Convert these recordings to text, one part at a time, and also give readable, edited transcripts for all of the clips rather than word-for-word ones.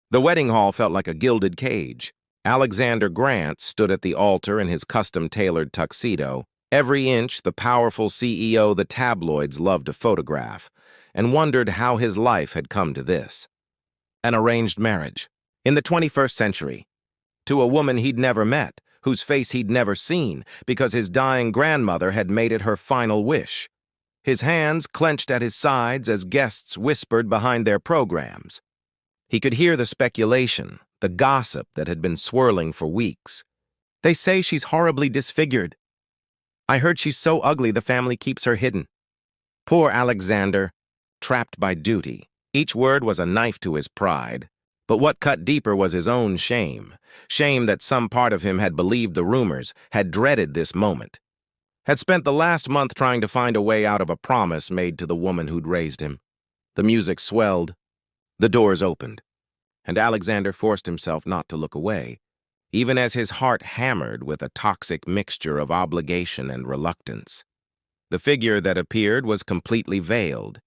The wedding hall felt like a gilded cage. Alexander Grant stood at the altar in his custom-tailored tuxedo, every inch the powerful CEO the tabloids loved to photograph, and wondered how his life had come to this. An arranged marriage. In the 21st century. To a woman he'd never met, whose face he'd never seen, because his dying grandmother had made it her final wish. His hands clenched at his sides as guests whispered behind their programs. He could hear the speculation, the gossip that had been swirling for weeks. They say she's horribly disfigured. I heard she's so ugly the family keeps her hidden. Poor Alexander, trapped by duty. Each word was a knife to his pride. But what cut deeper was his own shame. Shame that some part of him had believed the rumors, had dreaded this moment. Had spent the last month trying to find a way out of a promise made to the woman who'd raised him. The music swelled. The doors opened. And Alexander forced himself not to look away, even as his heart hammered with a toxic mixture of obligation and reluctance. The figure that appeared was completely veiled,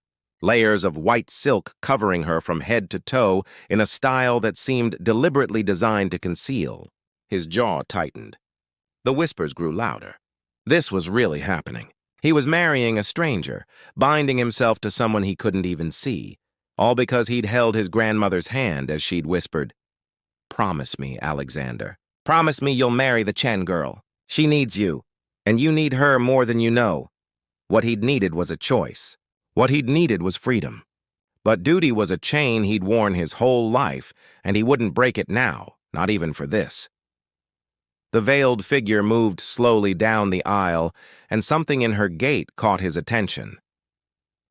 layers of white silk covering her from head to toe in a style that seemed deliberately designed to conceal. His jaw tightened. The whispers grew louder. This was really happening. He was marrying a stranger, binding himself to someone he couldn't even see, all because he'd held his grandmother's hand as she'd whispered, "Promise me, Alexander. Promise me you'll marry the Chen girl. She needs you, and you need her more than you know." What he'd needed was a choice. What he'd needed was freedom. But duty was a chain he'd worn his whole life, and he wouldn't break it now, not even for this. The veiled figure moved slowly down the aisle, and something in her gait caught his attention.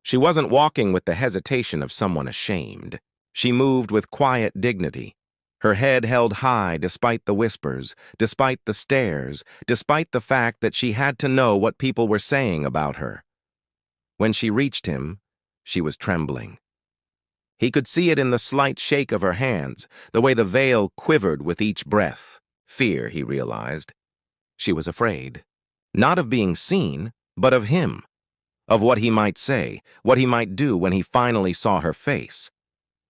She wasn't walking with the hesitation of someone ashamed. She moved with quiet dignity, her head held high despite the whispers, despite the stares, despite the fact that she had to know what people were saying about her. When she reached him, she was trembling. He could see it in the slight shake of her hands, the way the veil quivered with each breath. Fear, he realized. She was afraid. Not of being seen, but of him. Of what he might say, what he might do when he finally saw her face.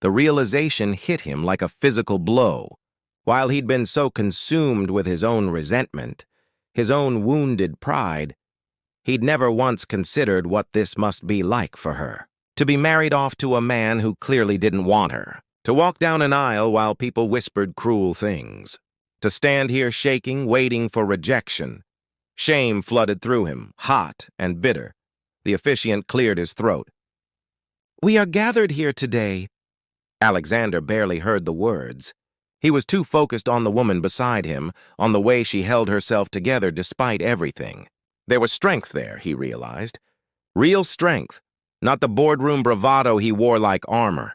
The realization hit him like a physical blow. While he'd been so consumed with his own resentment, his own wounded pride, he'd never once considered what this must be like for her. To be married off to a man who clearly didn't want her. To walk down an aisle while people whispered cruel things. To stand here shaking, waiting for rejection. Shame flooded through him, hot and bitter. The officiant cleared his throat. "We are gathered here today." Alexander barely heard the words. He was too focused on the woman beside him, on the way she held herself together despite everything. There was strength there, he realized. Real strength, not the boardroom bravado he wore like armor.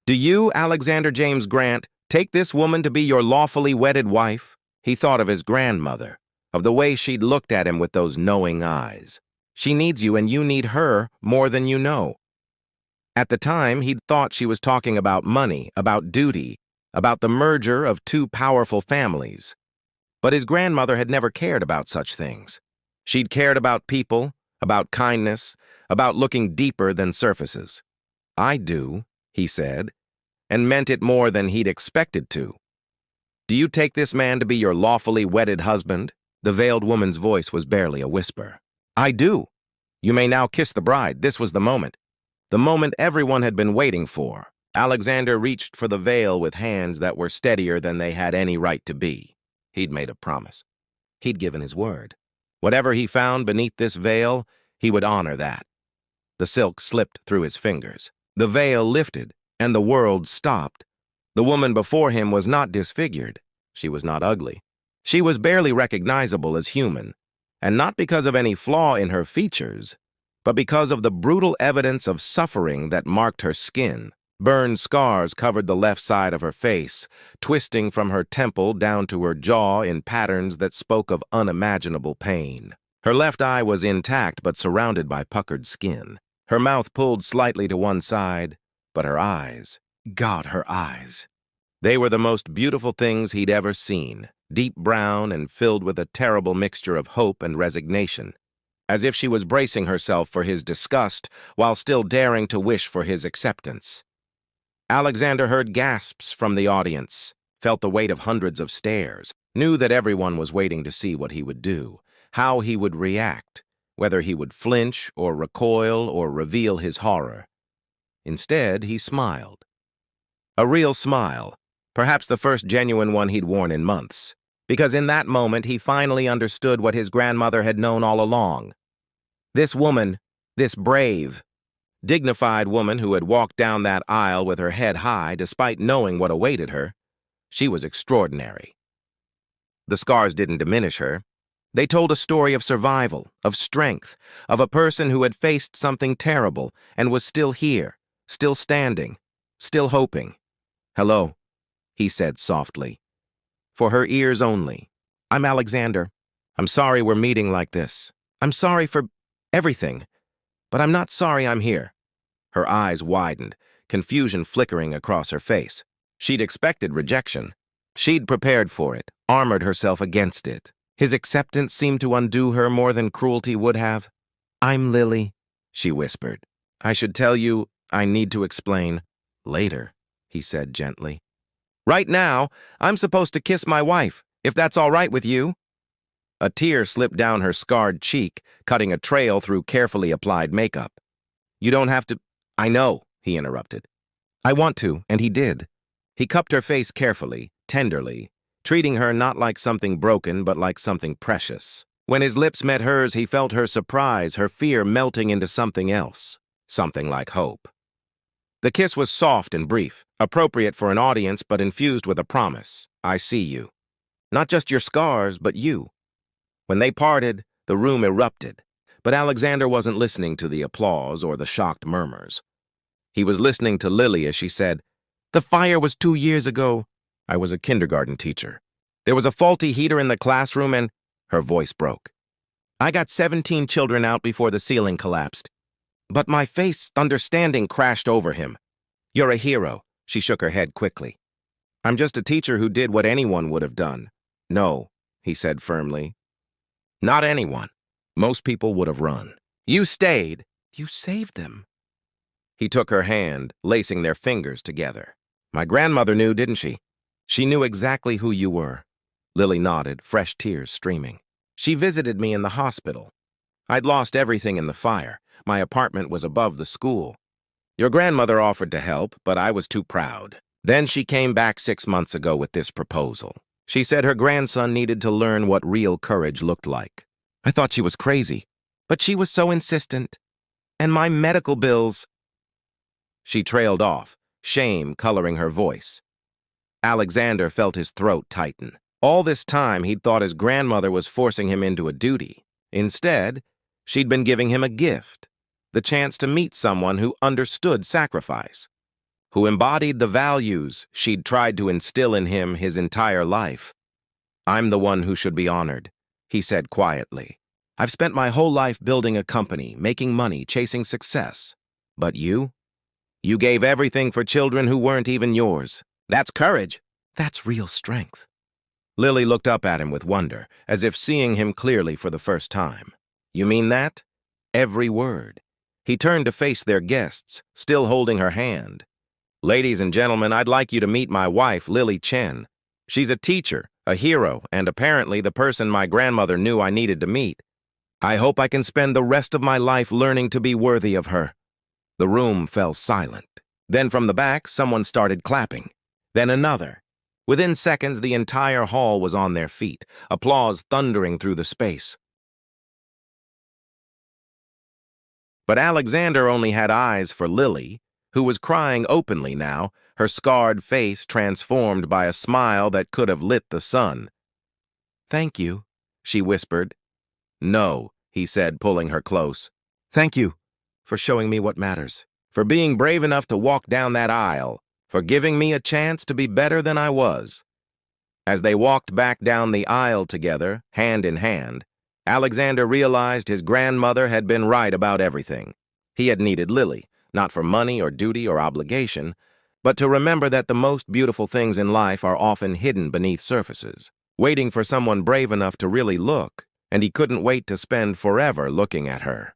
"Do you, Alexander James Grant, take this woman to be your lawfully wedded wife?" He thought of his grandmother, of the way she'd looked at him with those knowing eyes. She needs you and you need her more than you know. At the time, he'd thought she was talking about money, about duty, about the merger of two powerful families. But his grandmother had never cared about such things. She'd cared about people, about kindness, about looking deeper than surfaces. "I do," he said, and meant it more than he'd expected to. "Do you take this man to be your lawfully wedded husband?" The veiled woman's voice was barely a whisper. "I do. You may now kiss the bride." This was the moment. The moment everyone had been waiting for. Alexander reached for the veil with hands that were steadier than they had any right to be. He'd made a promise. He'd given his word. Whatever he found beneath this veil, he would honor that. The silk slipped through his fingers. The veil lifted, and the world stopped. The woman before him was not disfigured. She was not ugly. She was barely recognizable as human, and not because of any flaw in her features, but because of the brutal evidence of suffering that marked her skin. Burned scars covered the left side of her face, twisting from her temple down to her jaw in patterns that spoke of unimaginable pain. Her left eye was intact but surrounded by puckered skin. Her mouth pulled slightly to one side, but her eyes, God, her eyes. They were the most beautiful things he'd ever seen, deep brown and filled with a terrible mixture of hope and resignation, as if she was bracing herself for his disgust while still daring to wish for his acceptance. Alexander heard gasps from the audience, felt the weight of hundreds of stares, knew that everyone was waiting to see what he would do, how he would react, whether he would flinch or recoil or reveal his horror. Instead, he smiled. A real smile, perhaps the first genuine one he'd worn in months, because in that moment he finally understood what his grandmother had known all along. This woman, this brave, dignified woman who had walked down that aisle with her head high despite knowing what awaited her, she was extraordinary. The scars didn't diminish her. They told a story of survival, of strength, of a person who had faced something terrible and was still here, still standing, still hoping. "Hello," he said softly. For her ears only. "I'm Alexander. I'm sorry we're meeting like this. I'm sorry for everything. But I'm not sorry I'm here." Her eyes widened, confusion flickering across her face. She'd expected rejection. She'd prepared for it, armored herself against it. His acceptance seemed to undo her more than cruelty would have. "I'm Lily," she whispered. "I should tell you, I need to explain." "Later," he said gently. "Right now, I'm supposed to kiss my wife, if that's all right with you." A tear slipped down her scarred cheek, cutting a trail through carefully applied makeup. "You don't have to—" "I know," he interrupted. "I want to," and he did. He cupped her face carefully, tenderly, treating her not like something broken but like something precious. When his lips met hers, he felt her surprise, her fear melting into something else, something like hope. The kiss was soft and brief, appropriate for an audience but infused with a promise. "I see you. Not just your scars, but you." When they parted, the room erupted, but Alexander wasn't listening to the applause or the shocked murmurs. He was listening to Lily as she said, "The fire was 2 years ago. I was a kindergarten teacher. There was a faulty heater in the classroom and—" Her voice broke. "I got 17 children out before the ceiling collapsed. But my face, understanding, crashed over him. You're a hero." She shook her head quickly. "I'm just a teacher who did what anyone would have done." "No," he said firmly. "Not anyone. Most people would have run. You stayed. You saved them." He took her hand, lacing their fingers together. "My grandmother knew, didn't she? She knew exactly who you were." Lily nodded, fresh tears streaming. "She visited me in the hospital. I'd lost everything in the fire. My apartment was above the school. Your grandmother offered to help, but I was too proud. Then she came back 6 months ago with this proposal. She said her grandson needed to learn what real courage looked like. I thought she was crazy, but she was so insistent. And my medical bills—" She trailed off, shame coloring her voice. Alexander felt his throat tighten. All this time, he'd thought his grandmother was forcing him into a duty. Instead, she'd been giving him a gift, the chance to meet someone who understood sacrifice, who embodied the values she'd tried to instill in him his entire life. "I'm the one who should be honored," he said quietly. "I've spent my whole life building a company, making money, chasing success. But you? You gave everything for children who weren't even yours. That's courage. That's real strength." Lily looked up at him with wonder, as if seeing him clearly for the first time. "You mean that?" Every word. He turned to face their guests, still holding her hand. "Ladies and gentlemen, I'd like you to meet my wife, Lily Chen. She's a teacher, a hero, and apparently the person my grandmother knew I needed to meet. I hope I can spend the rest of my life learning to be worthy of her." The room fell silent. Then from the back, someone started clapping. Then another. Within seconds, the entire hall was on their feet, applause thundering through the space. But Alexander only had eyes for Lily, who was crying openly now, her scarred face transformed by a smile that could have lit the sun. "Thank you," she whispered. "No," he said, pulling her close. "Thank you for showing me what matters, for being brave enough to walk down that aisle, for giving me a chance to be better than I was." As they walked back down the aisle together, hand in hand, Alexander realized his grandmother had been right about everything. He had needed Lily, not for money or duty or obligation, but to remember that the most beautiful things in life are often hidden beneath surfaces, waiting for someone brave enough to really look, and he couldn't wait to spend forever looking at her.